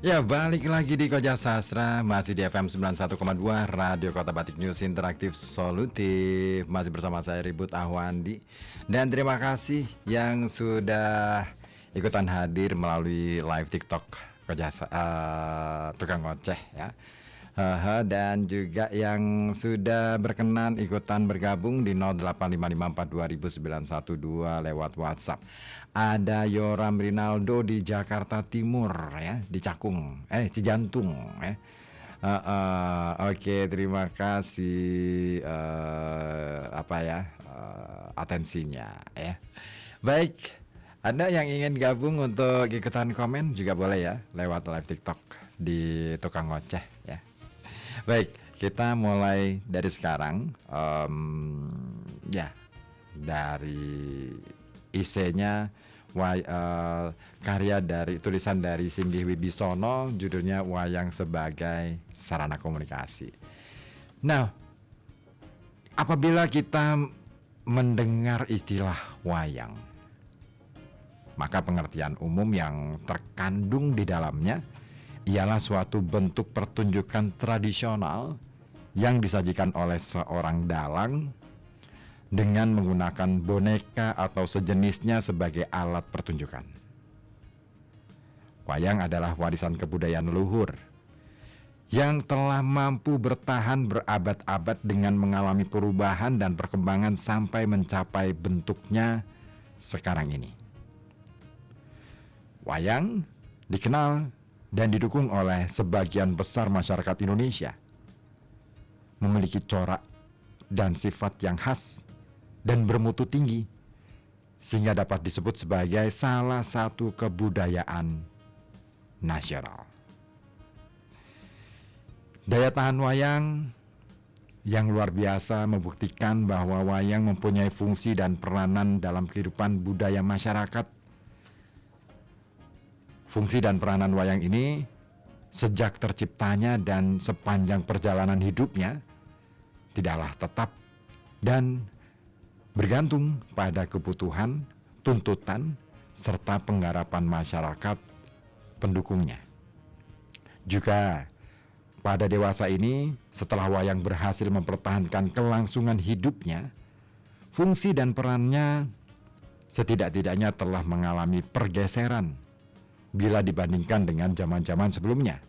Ya, balik lagi di Koja Sastra, masih di FM 91,2 Radio Kota Batik News Interaktif Solutif. Masih bersama saya Ribut Ahwandi. Dan terima kasih yang sudah ikutan hadir melalui live TikTok Tukang Ngoceh ya. Dan juga yang sudah berkenan ikutan bergabung di 0855420912 lewat WhatsApp. Ada Yoram Rinaldo di Jakarta Timur ya, di Cakung, Cijantung ya. Oke, terima kasih atensinya ya. Baik, Anda yang ingin gabung untuk ikutan komen juga boleh ya lewat live TikTok di Tukang Ngoceh ya. Baik, kita mulai dari sekarang. Dari isinya karya dari tulisan dari Singgih Wibisono, judulnya Wayang Sebagai Sarana Komunikasi. Nah, apabila kita mendengar istilah wayang, maka pengertian umum yang terkandung di dalamnya ialah suatu bentuk pertunjukan tradisional yang disajikan oleh seorang dalang dengan menggunakan boneka atau sejenisnya sebagai alat pertunjukan. Wayang adalah warisan kebudayaan leluhur yang telah mampu bertahan berabad-abad dengan mengalami perubahan dan perkembangan sampai mencapai bentuknya sekarang ini. Wayang dikenal dan didukung oleh sebagian besar masyarakat Indonesia, memiliki corak dan sifat yang khas dan bermutu tinggi, sehingga dapat disebut sebagai salah satu kebudayaan nasional. Daya tahan wayang yang luar biasa membuktikan bahwa wayang mempunyai fungsi dan peranan dalam kehidupan budaya masyarakat. Fungsi dan peranan wayang ini sejak terciptanya dan sepanjang perjalanan hidupnya tidaklah tetap dan bergantung pada kebutuhan, tuntutan, serta penggarapan masyarakat pendukungnya. Juga pada dewasa ini, setelah wayang berhasil mempertahankan kelangsungan hidupnya, fungsi dan perannya setidak-tidaknya telah mengalami pergeseran bila dibandingkan dengan zaman-zaman sebelumnya.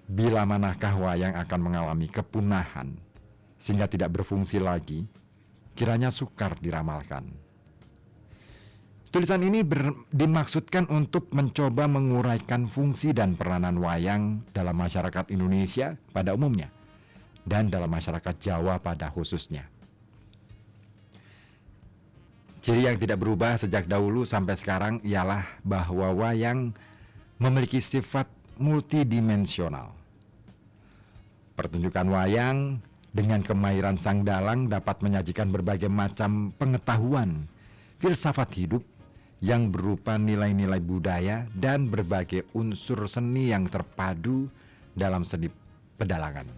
Bila manakah wayang akan mengalami kepunahan sehingga tidak berfungsi lagi, kiranya sukar diramalkan. Tulisan ini dimaksudkan untuk mencoba menguraikan fungsi dan peranan wayang dalam masyarakat Indonesia pada umumnya dan dalam masyarakat Jawa pada khususnya. Ciri yang tidak berubah sejak dahulu sampai sekarang ialah bahwa wayang memiliki sifat multidimensional. Pertunjukan wayang dengan kemahiran sang dalang dapat menyajikan berbagai macam pengetahuan, filsafat hidup yang berupa nilai-nilai budaya dan berbagai unsur seni yang terpadu dalam seni pedalangan.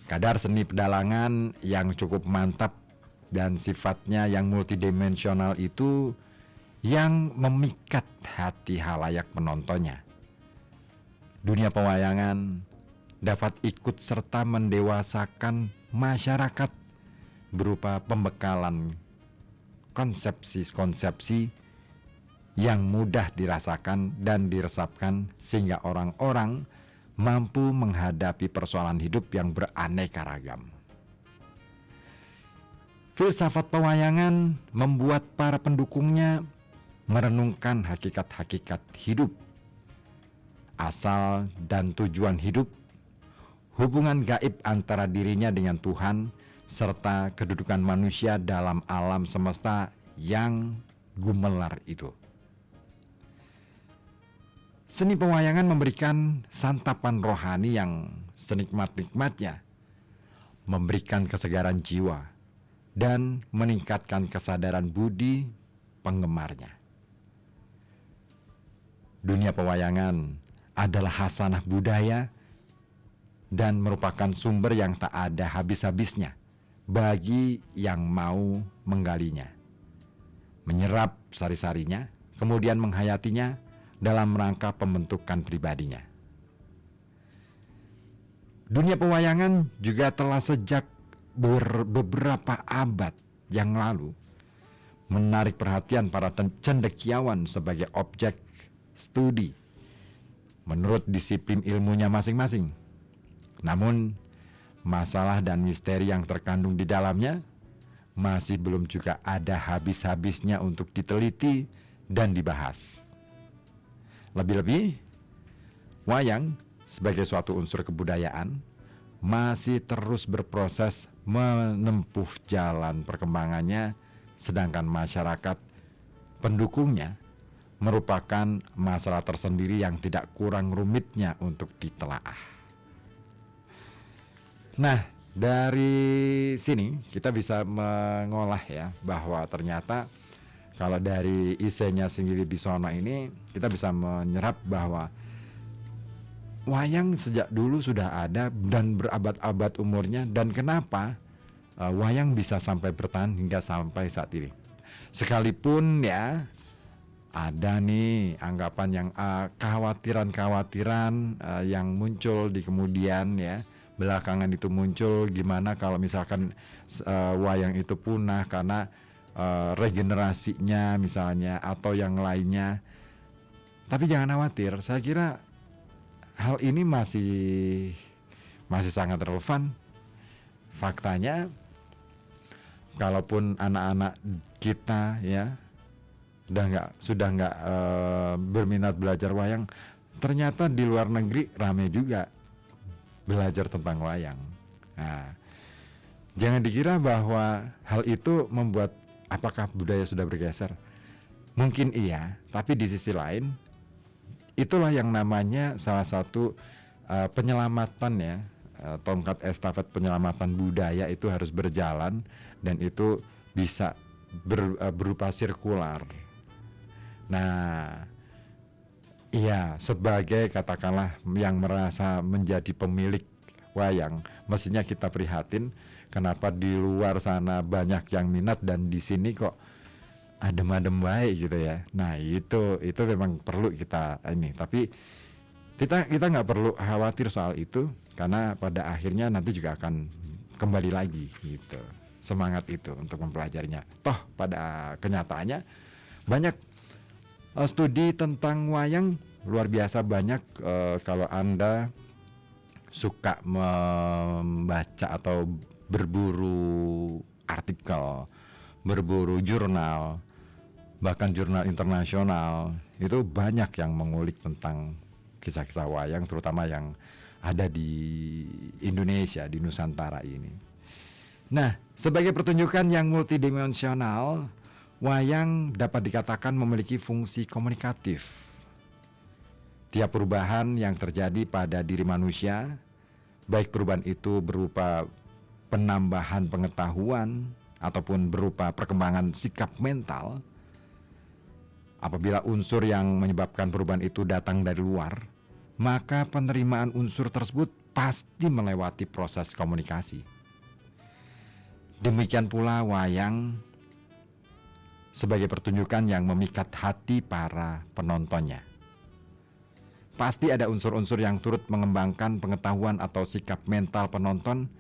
Kadar seni pedalangan yang cukup mantap dan sifatnya yang multidimensional itu yang memikat hati halayak penontonnya. Dunia pewayangan dapat ikut serta mendewasakan masyarakat berupa pembekalan konsepsi-konsepsi yang mudah dirasakan dan diresapkan sehingga orang-orang mampu menghadapi persoalan hidup yang beraneka ragam. Filsafat pewayangan membuat para pendukungnya merenungkan hakikat-hakikat hidup, asal dan tujuan hidup, hubungan gaib antara dirinya dengan Tuhan, serta kedudukan manusia dalam alam semesta yang gumelar itu. Seni pewayangan memberikan santapan rohani yang senikmat-nikmatnya, memberikan kesegaran jiwa, dan meningkatkan kesadaran budi penggemarnya. Dunia pewayangan adalah hasanah budaya dan merupakan sumber yang tak ada habis-habisnya bagi yang mau menggalinya. menyerap sari-sarinya, kemudian menghayatinya dalam rangka pembentukan pribadinya. Dunia pewayangan juga telah sejak beberapa abad yang lalu menarik perhatian para cendekiawan sebagai objek studi menurut disiplin ilmunya masing-masing. Namun, masalah dan misteri yang terkandung di dalamnya masih belum juga ada habis-habisnya untuk diteliti dan dibahas. Lebih-lebih, wayang sebagai suatu unsur kebudayaan masih terus berproses menempuh jalan perkembangannya, sedangkan masyarakat pendukungnya merupakan masalah tersendiri yang tidak kurang rumitnya untuk ditelaah. Nah, dari sini kita bisa mengolah ya bahwa ternyata kalau dari Issenya Singgih Wibisono ini kita bisa menyerap bahwa wayang sejak dulu sudah ada dan berabad-abad umurnya, dan kenapa wayang bisa sampai bertahan hingga sampai saat ini. Sekalipun ya ada nih anggapan yang kekhawatiran-kekhawatiran yang muncul di kemudian ya belakangan itu muncul, gimana kalau misalkan wayang itu punah karena regenerasinya misalnya atau yang lainnya. Tapi jangan khawatir, saya kira hal ini masih sangat relevan. Faktanya, kalaupun anak-anak kita ya sudah nggak berminat belajar wayang, ternyata di luar negeri rame juga belajar tentang wayang. Nah, jangan dikira bahwa hal itu membuat apakah budaya sudah bergeser. Mungkin iya, tapi di sisi lain itulah yang namanya salah satu penyelamatan ya, tongkat estafet penyelamatan budaya itu harus berjalan, dan itu bisa berupa sirkular. Nah, iya, sebagai katakanlah yang merasa menjadi pemilik wayang, mestinya kita prihatin kenapa di luar sana banyak yang minat dan di sini kok adem-adem baik gitu ya. Nah, itu memang perlu kita ini, tapi kita nggak perlu khawatir soal itu, karena pada akhirnya nanti juga akan kembali lagi gitu semangat itu untuk mempelajarinya. Toh pada kenyataannya banyak studi tentang wayang luar biasa banyak. Kalau Anda suka membaca atau berburu artikel, berburu jurnal, bahkan jurnal internasional, itu banyak yang mengulik tentang kisah-kisah wayang, terutama yang ada di Indonesia, di Nusantara ini. Nah, sebagai pertunjukan yang multidimensional, wayang dapat dikatakan memiliki fungsi komunikatif. Tiap perubahan yang terjadi pada diri manusia, baik perubahan itu berupa penambahan pengetahuan ataupun berupa perkembangan sikap mental, apabila unsur yang menyebabkan perubahan itu datang dari luar, maka penerimaan unsur tersebut pasti melewati proses komunikasi. Demikian pula wayang sebagai pertunjukan yang memikat hati para penontonnya. Pasti ada unsur-unsur yang turut mengembangkan pengetahuan atau sikap mental penonton,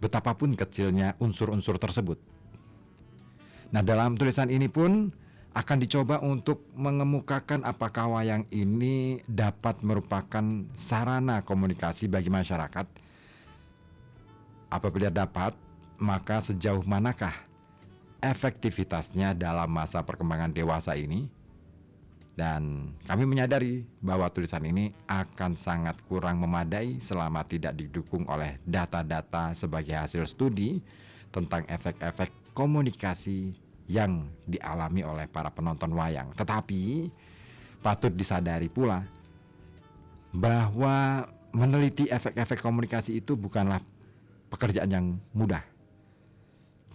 betapapun kecilnya unsur-unsur tersebut. Nah, dalam tulisan ini pun akan dicoba untuk mengemukakan apakah wayang ini dapat merupakan sarana komunikasi bagi masyarakat. Apabila dapat, maka sejauh manakah efektivitasnya dalam masa perkembangan dewasa ini? Dan kami menyadari bahwa tulisan ini akan sangat kurang memadai selama tidak didukung oleh data-data sebagai hasil studi tentang efek-efek komunikasi yang dialami oleh para penonton wayang. Tetapi patut disadari pula bahwa meneliti efek-efek komunikasi itu bukanlah pekerjaan yang mudah.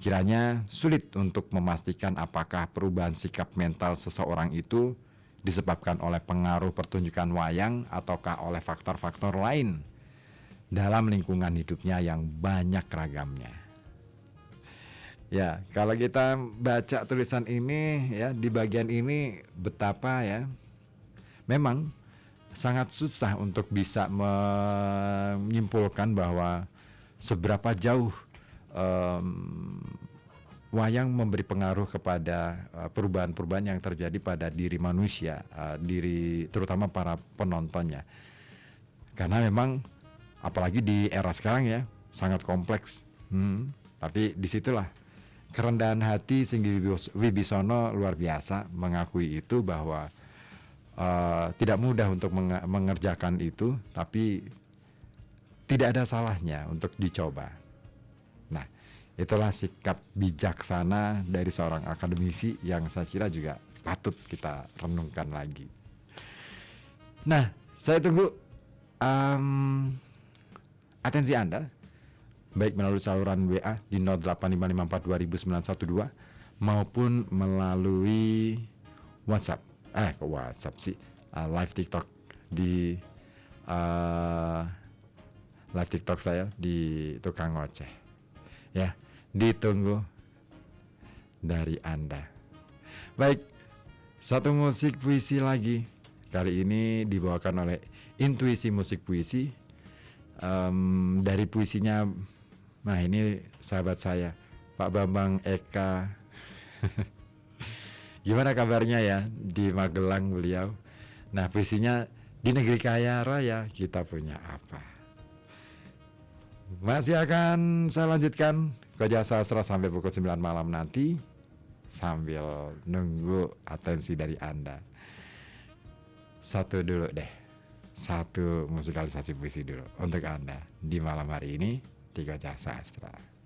Kiranya sulit untuk memastikan apakah perubahan sikap mental seseorang itu disebabkan oleh pengaruh pertunjukan wayang ataukah oleh faktor-faktor lain dalam lingkungan hidupnya yang banyak ragamnya. Ya, kalau kita baca tulisan ini ya di bagian ini betapa ya memang sangat susah untuk bisa menyimpulkan bahwa seberapa jauh em, wayang memberi pengaruh kepada perubahan-perubahan yang terjadi pada diri manusia, diri terutama para penontonnya. Karena memang apalagi di era sekarang ya sangat kompleks. Tapi disitulah kerendahan hati Singgi Wibisono luar biasa mengakui itu bahwa tidak mudah untuk mengerjakan itu, tapi tidak ada salahnya untuk dicoba. Nah, itulah sikap bijaksana dari seorang akademisi yang saya kira juga patut kita renungkan lagi. Nah, saya tunggu atensi Anda, baik melalui saluran WA di 0855420912 maupun melalui WhatsApp. Ke WhatsApp sih, live TikTok di live TikTok saya di Tukang Ngoceh. Ya, ditunggu dari Anda. Baik, satu musik puisi lagi. Kali ini dibawakan oleh Intuisi Musik Puisi. Dari puisinya, nah ini sahabat saya, Pak Bambang Eka. Gimana kabarnya ya di Magelang beliau? Nah, puisinya, di negeri kaya raya kita punya apa? Masih akan saya lanjutkan Koja Sastra sampai pukul 9 malam nanti, sambil nunggu atensi dari Anda. Satu dulu deh, satu musikalisasi puisi dulu untuk Anda di malam hari ini di Koja Sastra.